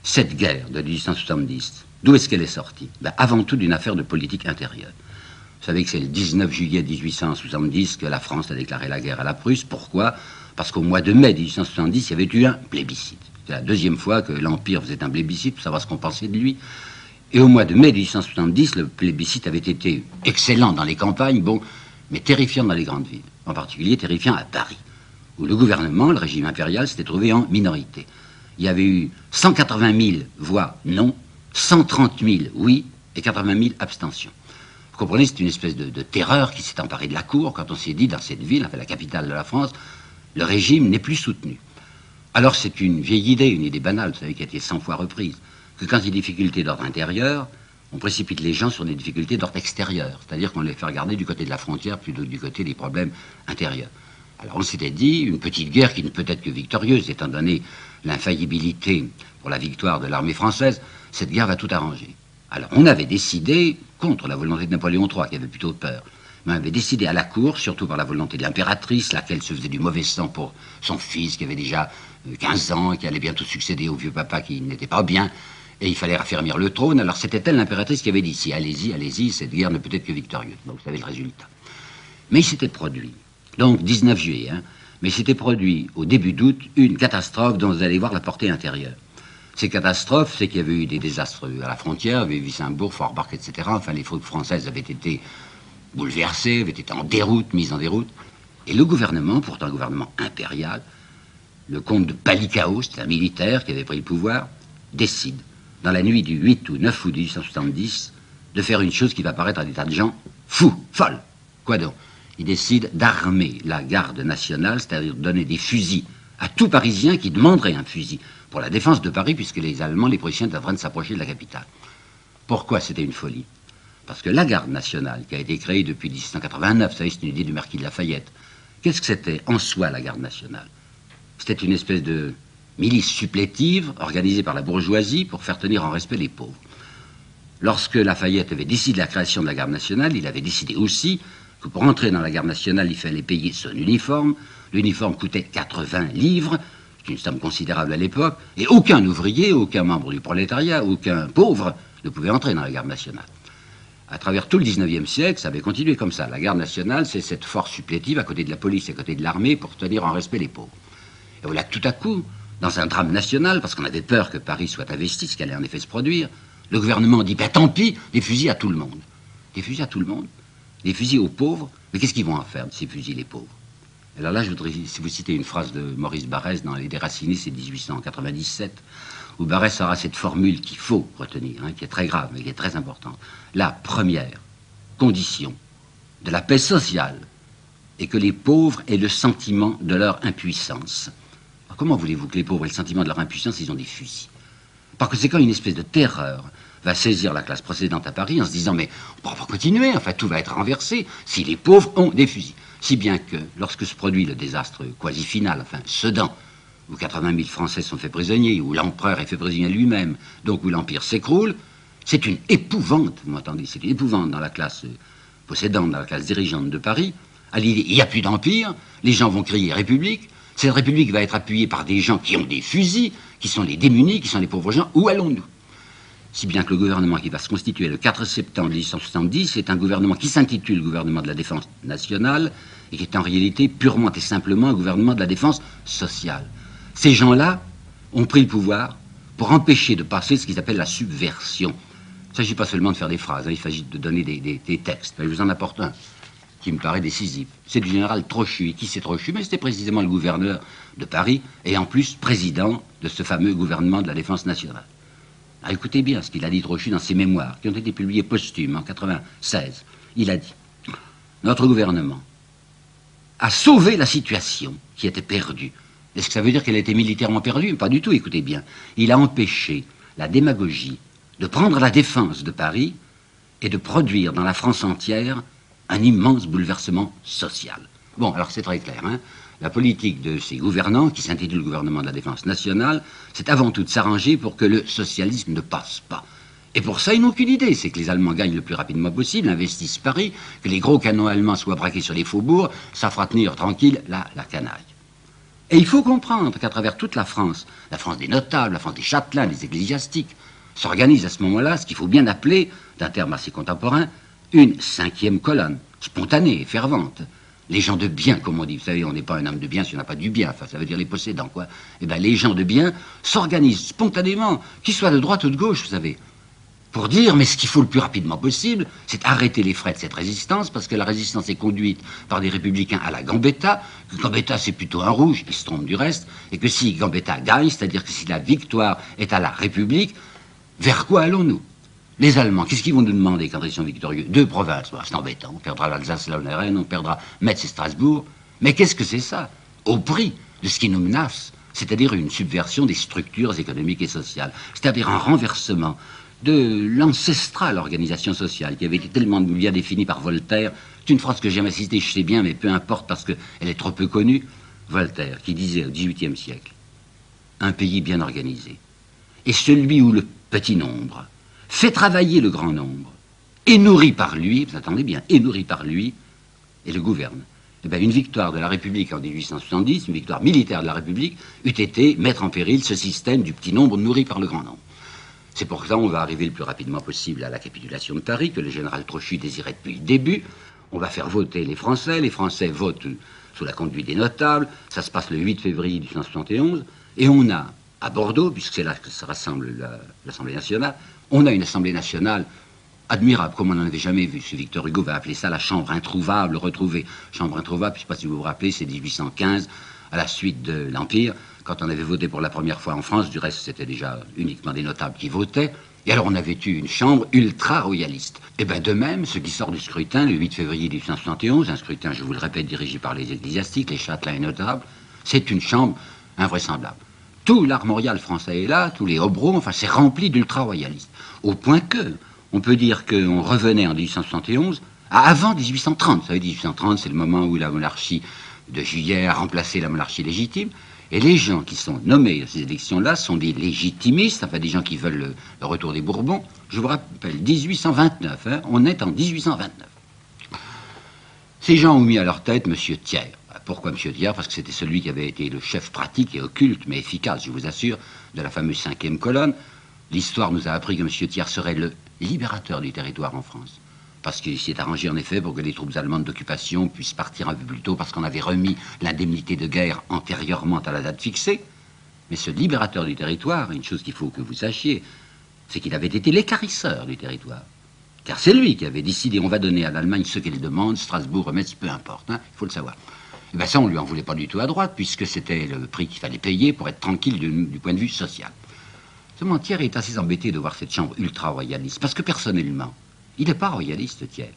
Cette guerre de 1870, d'où est-ce qu'elle est sortie? Ben, avant tout d'une affaire de politique intérieure. Vous savez que c'est le 19 juillet 1870 que la France a déclaré la guerre à la Prusse. Pourquoi? Parce qu'au mois de mai 1870, il y avait eu un plébiscite. C'est la deuxième fois que l'Empire faisait un plébiscite pour savoir ce qu'on pensait de lui. Et au mois de mai 1870, le plébiscite avait été excellent dans les campagnes, bon, mais terrifiant dans les grandes villes. En particulier terrifiant à Paris, où le gouvernement, le régime impérial, s'était trouvé en minorité. Il y avait eu 180 000 voix non, 130 000 oui et 80 000 abstentions. Vous comprenez, c'est une espèce de terreur qui s'est emparée de la cour quand on s'est dit, dans cette ville, enfin la capitale de la France, le régime n'est plus soutenu. Alors c'est une vieille idée, une idée banale, vous savez, qui a été 100 fois reprise, que quand il y a des difficultés d'ordre intérieur, on précipite les gens sur des difficultés d'ordre extérieur, c'est-à-dire qu'on les fait regarder du côté de la frontière plutôt que du côté des problèmes intérieurs. Alors on s'était dit, une petite guerre qui ne peut être que victorieuse, étant donné l'infaillibilité pour la victoire de l'armée française, cette guerre va tout arranger. Alors on avait décidé, contre la volonté de Napoléon III, qui avait plutôt peur, mais on avait décidé à la cour, surtout par la volonté de l'impératrice, laquelle se faisait du mauvais sang pour son fils, qui avait déjà 15 ans, et qui allait bientôt succéder au vieux papa qui n'était pas bien, et il fallait raffermir le trône. Alors c'était elle, l'impératrice, qui avait dit, si, allez-y, allez-y, cette guerre ne peut être que victorieuse. Bon, vous savez le résultat. Mais il s'était produit, donc 19 juillet, mais il s'était produit au début d'août une catastrophe dont vous allez voir la portée intérieure. Ces catastrophes, c'est qu'il y avait eu des désastres à la frontière, il y avait eu Wissembourg, Forbach, etc. Enfin, les troupes françaises avaient été bouleversées, avaient été en déroute, mises en déroute. Et le gouvernement, pourtant un gouvernement impérial, le comte de Palikao, c'est un militaire qui avait pris le pouvoir, décide, dans la nuit du 8 ou 9 août 1870, de faire une chose qui va paraître à des tas de gens fous, folles. Quoi donc? Il décide d'armer la garde nationale, c'est-à-dire de donner des fusils à tout Parisien qui demanderait un fusil pour la défense de Paris, puisque les Allemands, les Prussiens, étaient en train de s'approcher de la capitale. Pourquoi c'était une folie? Parce que la garde nationale, qui a été créée depuis 1889, vous savez, c'est une idée du marquis de Lafayette, qu'est-ce que c'était en soi, la garde nationale? C'était une espèce de milice supplétive organisée par la bourgeoisie pour faire tenir en respect les pauvres. Lorsque Lafayette avait décidé la création de la garde nationale, il avait décidé aussi que pour entrer dans la garde nationale, il fallait payer son uniforme. L'uniforme coûtait 80 livres, c'est une somme considérable à l'époque, et aucun ouvrier, aucun membre du prolétariat, aucun pauvre ne pouvait entrer dans la garde nationale. À travers tout le 19e siècle, ça avait continué comme ça. La garde nationale, c'est cette force supplétive à côté de la police et à côté de l'armée pour tenir en respect les pauvres. Et voilà, tout à coup, dans un drame national, parce qu'on avait peur que Paris soit investi, ce qui allait en effet se produire, le gouvernement dit, ben tant pis, des fusils à tout le monde. Des fusils à tout le monde? Des fusils aux pauvres? Mais qu'est-ce qu'ils vont en faire de ces fusils, les pauvres? Alors là, je voudrais vous citer une phrase de Maurice Barrès dans Les Déracinés, c'est 1897, où Barrès aura cette formule qu'il faut retenir, qui est très grave, mais qui est très importante. La première condition de la paix sociale est que les pauvres aient le sentiment de leur impuissance. Alors, comment voulez-vous que les pauvres aient le sentiment de leur impuissance? Ils ont des fusils. Par conséquent, une espèce de terreur va saisir la classe procédante à Paris en se disant, mais on va continuer, enfin tout va être renversé si les pauvres ont des fusils. Si bien que, lorsque se produit le désastre quasi final, enfin Sedan, où 80 000 Français sont faits prisonniers, où l'empereur est fait prisonnier lui-même, donc où l'Empire s'écroule, c'est une épouvante, vous m'entendez, c'est une épouvante dans la classe possédante, dans la classe dirigeante de Paris, à l'idée, il n'y a plus d'empire, les gens vont crier République, cette République va être appuyée par des gens qui ont des fusils, qui sont les démunis, qui sont les pauvres gens, où allons-nous? Si bien que le gouvernement qui va se constituer le 4 septembre 1870 est un gouvernement qui s'intitule gouvernement de la défense nationale et qui est en réalité purement et simplement un gouvernement de la défense sociale. Ces gens-là ont pris le pouvoir pour empêcher de passer ce qu'ils appellent la subversion. Il ne s'agit pas seulement de faire des phrases, il s'agit de donner des textes. Je vous en apporte un qui me paraît décisif. C'est du général Trochu. Et qui c'est Trochu? Mais c'était précisément le gouverneur de Paris et en plus président de ce fameux gouvernement de la défense nationale. Alors, écoutez bien ce qu'il a dit Trochu dans ses mémoires, qui ont été publiés posthumes en 1996. Il a dit, notre gouvernement a sauvé la situation qui était perdue. Est-ce que ça veut dire qu'elle a été militairement perdue? Pas du tout, écoutez bien. Il a empêché la démagogie de prendre la défense de Paris et de produire dans la France entière un immense bouleversement social. Bon, alors c'est très clair, La politique de ces gouvernants, qui s'intitule gouvernement de la défense nationale, c'est avant tout de s'arranger pour que le socialisme ne passe pas. Et pour ça, ils n'ont qu'une idée, c'est que les Allemands gagnent le plus rapidement possible, investissent Paris, que les gros canons allemands soient braqués sur les faubourgs, ça fera tenir tranquille la canaille. Et il faut comprendre qu'à travers toute la France des notables, la France des châtelains, des ecclésiastiques, s'organise à ce moment-là ce qu'il faut bien appeler, d'un terme assez contemporain, une cinquième colonne, spontanée et fervente. Les gens de bien, comme on dit, vous savez, on n'est pas un homme de bien si on n'a pas du bien, enfin ça veut dire les possédants, quoi. Eh bien les gens de bien s'organisent spontanément, qu'ils soient de droite ou de gauche, vous savez, pour dire, mais ce qu'il faut le plus rapidement possible, c'est arrêter les frais de cette résistance, parce que la résistance est conduite par des républicains à la Gambetta, que Gambetta c'est plutôt un rouge, il se trompe du reste, et que si Gambetta gagne, c'est-à-dire que si la victoire est à la République, vers quoi allons-nous? Les Allemands, qu'est-ce qu'ils vont nous demander quand ils sont victorieux? 2 provinces, bon, c'est embêtant, on perdra l'Alsace, la Lorraine, on perdra Metz et Strasbourg, mais qu'est-ce que c'est ça? Au prix de ce qui nous menace, c'est-à-dire une subversion des structures économiques et sociales, c'est-à-dire un renversement de l'ancestrale organisation sociale qui avait été tellement bien définie par Voltaire. C'est une phrase que j'aime citer, je sais bien, mais peu importe parce qu'elle est trop peu connue. Voltaire, qui disait au XVIIIe siècle, un pays bien organisé est celui où le petit nombre fait travailler le grand nombre, est nourri par lui, vous attendez bien, est nourri par lui, et le gouverne. Eh bien, une victoire de la République en 1870, une victoire militaire de la République, eût été mettre en péril ce système du petit nombre nourri par le grand nombre. C'est pour ça qu'on va arriver le plus rapidement possible à la capitulation de Paris, que le général Trochu désirait depuis le début. On va faire voter les Français votent sous la conduite des notables, ça se passe le 8 février 1871, et on a, à Bordeaux, puisque c'est là que se rassemble l'Assemblée nationale, on a une Assemblée nationale admirable, comme on n'en avait jamais vu. Ce Victor Hugo va appeler ça la chambre introuvable, retrouvée. Chambre introuvable, je ne sais pas si vous vous rappelez, c'est 1815, à la suite de l'Empire, quand on avait voté pour la première fois en France. Du reste, c'était déjà uniquement des notables qui votaient. Et alors, on avait eu une chambre ultra-royaliste. Et bien, de même, ce qui sort du scrutin, le 8 février 1871, un scrutin, je vous le répète, dirigé par les ecclésiastiques, les châtelains et notables, c'est une chambre invraisemblable. Tout l'armorial français est là, tous les hobereaux, enfin, c'est rempli d'ultra-royalistes. Au point que, on peut dire qu'on revenait en 1871 à avant 1830. Vous savez, 1830, c'est le moment où la monarchie de Juillet a remplacé la monarchie légitime. Et les gens qui sont nommés à ces élections-là sont des légitimistes, enfin des gens qui veulent le retour des Bourbons. Je vous rappelle, 1829, hein, on est en 1829. Ces gens ont mis à leur tête M. Thiers. Pourquoi M. Thiers? Parce que c'était celui qui avait été le chef pratique et occulte, mais efficace, je vous assure, de la fameuse 5e colonne. L'histoire nous a appris que M. Thiers serait le libérateur du territoire en France. Parce qu'il s'est arrangé en effet pour que les troupes allemandes d'occupation puissent partir un peu plus tôt, parce qu'on avait remis l'indemnité de guerre antérieurement à la date fixée. Mais ce libérateur du territoire, une chose qu'il faut que vous sachiez, c'est qu'il avait été l'équarrisseur du territoire. Car c'est lui qui avait décidé, on va donner à l'Allemagne ce qu'elle demande, Strasbourg, Metz, peu importe, hein, il faut le savoir. Et bien ça, on lui en voulait pas du tout à droite, puisque c'était le prix qu'il fallait payer pour être tranquille du point de vue social. Seulement, Thiers est assez embêté de voir cette chambre ultra-royaliste, parce que personnellement, il n'est pas royaliste, Thiers.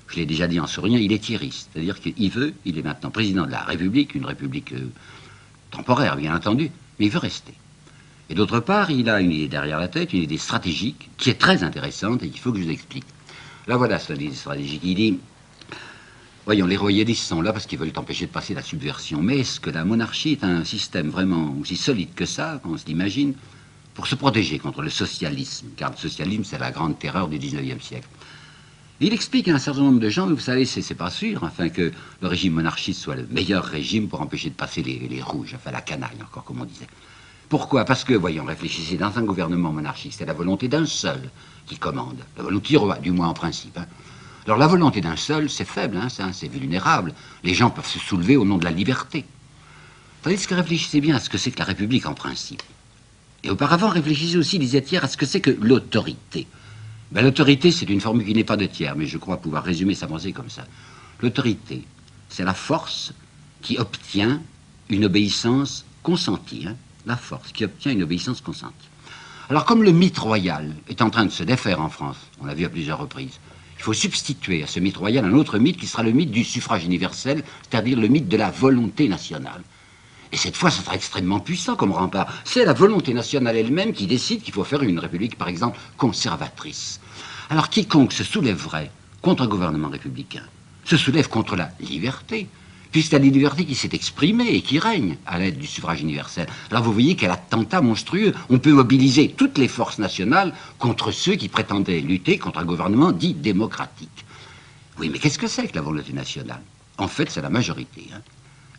Je l'ai déjà dit en souriant, il est thiériste. C'est-à-dire qu'il veut, il est maintenant président de la République, une République temporaire, bien entendu, mais il veut rester. Et d'autre part, il a une idée derrière la tête, une idée stratégique, qui est très intéressante et qu'il faut que je vous explique. Là, voilà cette idée stratégique. Il dit, voyons, les royalistes sont là parce qu'ils veulent empêcher de passer la subversion. Mais est-ce que la monarchie est un système vraiment aussi solide que ça, qu'on se l'imagine, pour se protéger contre le socialisme? Car le socialisme, c'est la grande terreur du 19e siècle. Il explique à un certain nombre de gens, vous savez, c'est pas sûr, enfin, que le régime monarchiste soit le meilleur régime pour empêcher de passer les rouges, enfin la canaille encore, comme on disait. Pourquoi? Parce que, voyons, réfléchissez, dans un gouvernement monarchique, c'est la volonté d'un seul qui commande, la volonté du roi, du moins en principe. Hein. Alors la volonté d'un seul, c'est faible, hein, c'est vulnérable. Les gens peuvent se soulever au nom de la liberté. Tandis que réfléchissez bien à ce que c'est que la République en principe. Et auparavant, réfléchissez aussi, disait Thiers, à ce que c'est que l'autorité. Ben, l'autorité, c'est une formule qui n'est pas de Thiers, mais je crois pouvoir résumer sa pensée comme ça. L'autorité, c'est la force qui obtient une obéissance consentie. Hein, la force qui obtient une obéissance consentie. Alors, comme le mythe royal est en train de se défaire en France, on l'a vu à plusieurs reprises, il faut substituer à ce mythe royal un autre mythe qui sera le mythe du suffrage universel, c'est-à-dire le mythe de la volonté nationale. Et cette fois, ça sera extrêmement puissant comme rempart. C'est la volonté nationale elle-même qui décide qu'il faut faire une république, par exemple, conservatrice. Alors, quiconque se soulèverait contre un gouvernement républicain se soulève contre la liberté, puisque c'est la liberté qui s'est exprimée et qui règne à l'aide du suffrage universel. Alors, vous voyez quel attentat monstrueux. On peut mobiliser toutes les forces nationales contre ceux qui prétendaient lutter contre un gouvernement dit démocratique. Oui, mais qu'est-ce que c'est que la volonté nationale? En fait, c'est la majorité, hein.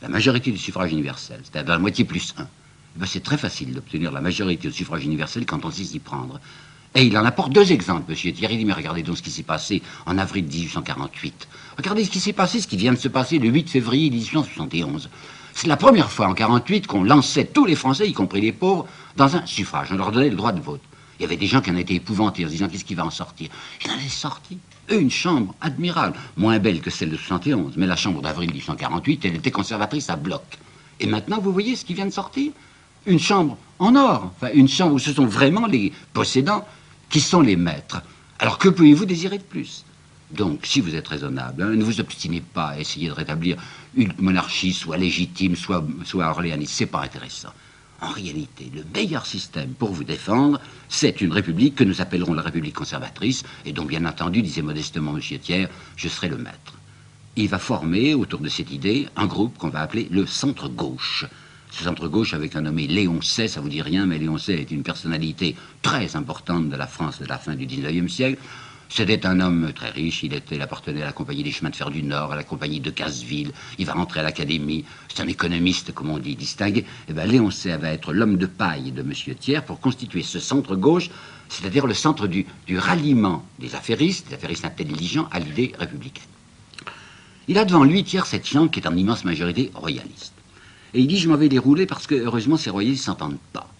la majorité du suffrage universel, c'est-à-dire la moitié plus 1, ben c'est très facile d'obtenir la majorité du suffrage universel quand on sait s'y prendre. Et il en apporte deux exemples, monsieur Thierry. Il dit, mais regardez donc ce qui s'est passé en avril 1848. Regardez ce qui s'est passé, ce qui vient de se passer le 8 février 1871. C'est la première fois en 48 qu'on lançait tous les Français, y compris les pauvres, dans un suffrage. On leur donnait le droit de vote. Il y avait des gens qui en étaient épouvantés en se disant, qu'est-ce qui va en sortir? Il en est sorti. Une chambre admirable, moins belle que celle de 71, mais la chambre d'avril 1848, elle était conservatrice à bloc. Et maintenant, vous voyez ce qui vient de sortir? Une chambre en or, enfin, une chambre où ce sont vraiment les possédants qui sont les maîtres. Alors que pouvez-vous désirer de plus? Donc, si vous êtes raisonnable, hein, ne vous obstinez pas à essayer de rétablir une monarchie soit légitime, soit orléaniste. C'est pas intéressant. En réalité, le meilleur système pour vous défendre, c'est une république que nous appellerons la république conservatrice, et dont, bien entendu, disait modestement M. Thiers, je serai le maître. Il va former, autour de cette idée, un groupe qu'on va appeler le centre-gauche. Ce centre-gauche avec un nommé Léon Say, ça vous dit rien, mais Léon Say est une personnalité très importante de la France de la fin du 19e siècle. C'était un homme très riche, il appartenait à la compagnie des chemins de fer du Nord, à la compagnie de Casseville, il va rentrer à l'académie, c'est un économiste, comme on dit, distingué. Et bien Léon Say va être l'homme de paille de M. Thiers pour constituer ce centre-gauche, c'est-à-dire le centre du ralliement des affairistes intelligents à l'idée républicaine. Il a devant lui, Thiers, cette chambre qui est en immense majorité royaliste. Et il dit, je m'en vais dérouler parce que, heureusement, ces royalistes ne s'entendent pas.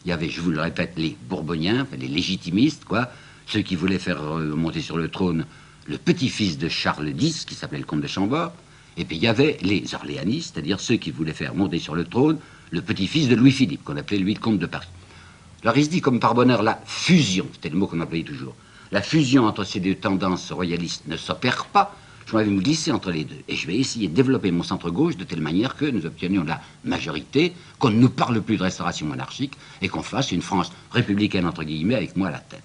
Il y avait, je vous le répète, les Bourboniens, les légitimistes, quoi, ceux qui voulaient faire monter sur le trône le petit-fils de Charles X, qui s'appelait le comte de Chambord, et puis il y avait les orléanistes, c'est-à-dire ceux qui voulaient faire monter sur le trône le petit-fils de Louis-Philippe, qu'on appelait lui le comte de Paris. Alors il se dit, comme par bonheur, la fusion, c'était le mot qu'on employait toujours, la fusion entre ces deux tendances royalistes ne s'opère pas. Je vais me glisser entre les deux et je vais essayer de développer mon centre-gauche de telle manière que nous obtenions la majorité, qu'on ne nous parle plus de restauration monarchique et qu'on fasse une France républicaine, entre guillemets, avec moi à la tête.